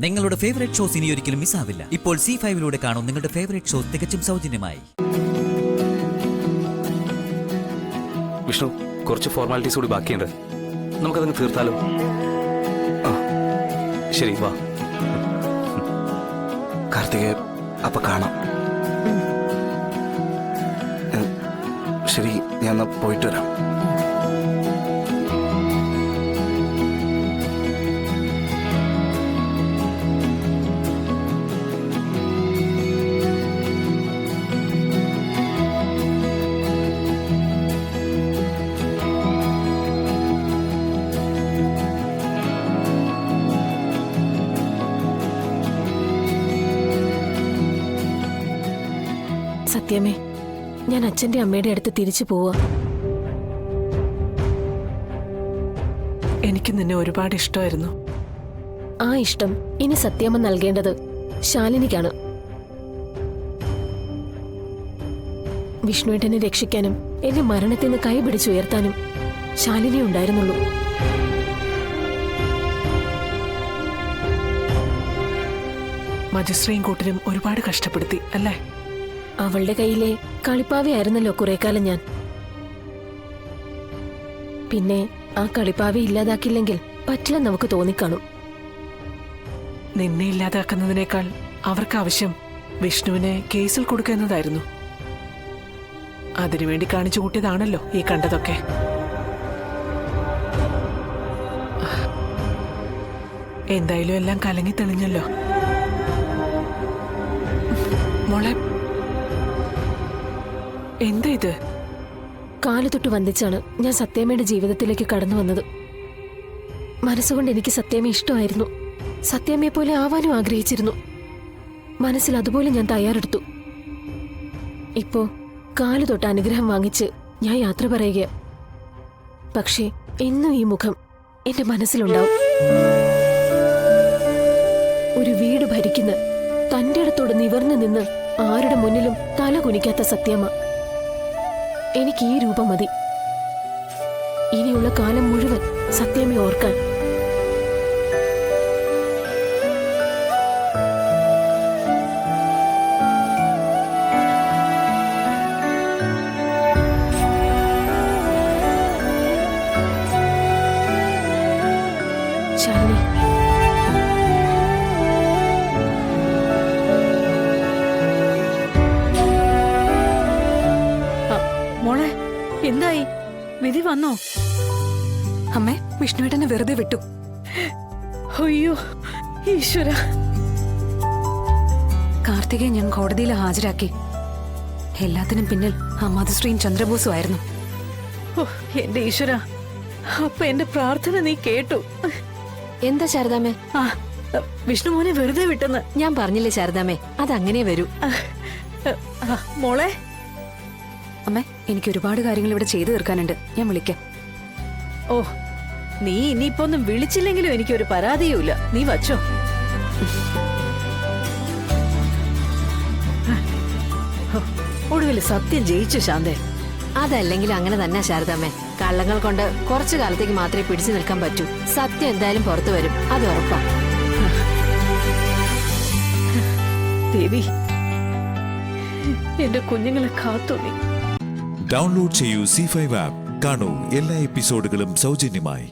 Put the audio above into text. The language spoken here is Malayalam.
നിങ്ങളുടെ ഫേവറേറ്റ് ഷോസ് ഇനി ഒരിക്കലും മിസ്സാവില്ല. ഇപ്പോൾ C5 കാണും നിങ്ങളുടെ ഫേവറേറ്റ് ഷോസ് തികച്ചും സൗജന്യമായി. വിഷ്ണു, കുറച്ച് ഫോർമാലിറ്റീസ് കൂടി ബാക്കിയുണ്ട്. നമുക്കതങ്ങ് തീർത്താലോ? ശരി, വാ. കാർത്തികേ, അപ്പൊ കാണാം. ശരി, ഞാൻ പോയിട്ട് വരാം. സത്യമേ, ഞാൻ അച്ഛന്റെ അമ്മയുടെ അടുത്ത് തിരിച്ചു പോവാ. എനിക്ക് നിന്നെ ഒരുപാട് ഇഷ്ടമായിരുന്നു. ആ ഇഷ്ടം ഇനി സത്യമ നൽകേണ്ടത് ശാലിനിക്കാണ്. വിഷ്ണുവേട്ടനെ രക്ഷിക്കാനും എന്നെ മരണത്തിൽ നിന്ന് കൈപിടിച്ചുയർത്താനും ശാലിനി ഉണ്ടായിരുന്നുള്ളൂ. മജശ്രീയും കൂട്ടരും ഒരുപാട് കഷ്ടപ്പെടുത്തി അല്ലേ? അവളുടെ കയ്യിലെ കളിപ്പാവയായിരുന്നല്ലോ കുറെ കാലം ഞാൻ. പിന്നെ ആ കളിപ്പാവി ഇല്ലാതാക്കില്ലെങ്കിൽ പറ്റില്ല നമുക്ക് തോന്നിക്കാണും. നിന്നെ ഇല്ലാതാക്കുന്നതിനേക്കാൾ അവർക്ക് ആവശ്യം വിഷ്ണുവിനെ കേസിൽ കൊടുക്കുന്നതായിരുന്നു. അതിനുവേണ്ടി കാണിച്ചു കൂട്ടിയതാണല്ലോ ഈ കണ്ടതൊക്കെ. എന്തായാലും എല്ലാം കലങ്ങി തെളിഞ്ഞല്ലോ. മോളെ, എന്താ ഇത്? കാലു തൊട്ട് വന്ദിച്ചാണ് ഞാൻ സത്യമയുടെ ജീവിതത്തിലേക്ക് കടന്നു വന്നത്. മനസ്സുകൊണ്ട് എനിക്ക് സത്യമേ ഇഷ്ടമായിരുന്നു. സത്യമയെ പോലെ ആവാനും ആഗ്രഹിച്ചിരുന്നു. മനസ്സിൽ അതുപോലെ ഞാൻ തയ്യാറെടുത്തു. ഇപ്പോ കാലു തൊട്ട് അനുഗ്രഹം വാങ്ങിച്ച് ഞാൻ യാത്ര പറയുക. പക്ഷേ എന്നും ഈ മുഖം എന്റെ മനസ്സിലുണ്ടാവും. ഒരു വീട് ഭരിക്കുന്ന തന്റെ അടുത്തോട് നിവർന്നു നിന്ന് ആരുടെ മുന്നിലും തല കുനിക്കാത്ത സത്യമ്മ. എനിക്ക് ഈ രൂപം മതി. ഇനിയുള്ള കാലം മുഴുവൻ സത്യമേ ഓർക്കാൻ. ശാലിനി, മോളെ, എന്തായി? വിധി വന്നോ? അമ്മേ, വിഷ്ണുവേട്ടനെ വെറുതെ വിട്ടു. അയ്യോ ഈശ്വര. കാർത്തികയെ ഞാൻ കോടതിയിൽ ഹാജരാക്കി. എല്ലാത്തിനും പിന്നിൽ ആ മധുശ്രീയും ചന്ദ്രബോസും ആയിരുന്നു. ഓ എന്റെ ഈശ്വര, അപ്പൊ എന്റെ പ്രാർത്ഥന നീ കേട്ടു. എന്താ ശാരദാമ്മേ? ആ, വിഷ്ണു മോനെ വെറുതെ വിട്ടെന്ന് ഞാൻ പറഞ്ഞില്ലേ ശാരദാമ്മേ, അതങ്ങനെ വരൂ. മോളെ, അമ്മേ, എനിക്ക് ഒരുപാട് കാര്യങ്ങൾ ഇവിടെ ചെയ്തു തീർക്കാനുണ്ട്. ഞാൻ വിളിക്കാം. ഓ നീ ഇനിയിപ്പോ ഒന്നും വിളിച്ചില്ലെങ്കിലും എനിക്കൊരു പരാതിയുമില്ല. നീ വച്ചോ. ഒടുവിൽ സത്യം ജയിച്ചു ശാന്തേ. അതല്ലെങ്കിൽ അങ്ങനെ തന്നെ ശാരദാമ്മേ. കള്ളങ്ങൾ കൊണ്ട് കുറച്ചു കാലത്തേക്ക് മാത്രമേ പിടിച്ചു നിൽക്കാൻ പറ്റൂ. സത്യം എന്തായാലും പുറത്തു വരും, അത് ഉറപ്പാ. ദേവി, എന്റെ കുഞ്ഞുങ്ങളെ കാത്തു നീ. ഡൗൺലോഡ് ചെയ്യൂ C5 ആപ്പ്. കാണൂ എല്ലാ എപ്പിസോഡുകളും സൗജന്യമായി.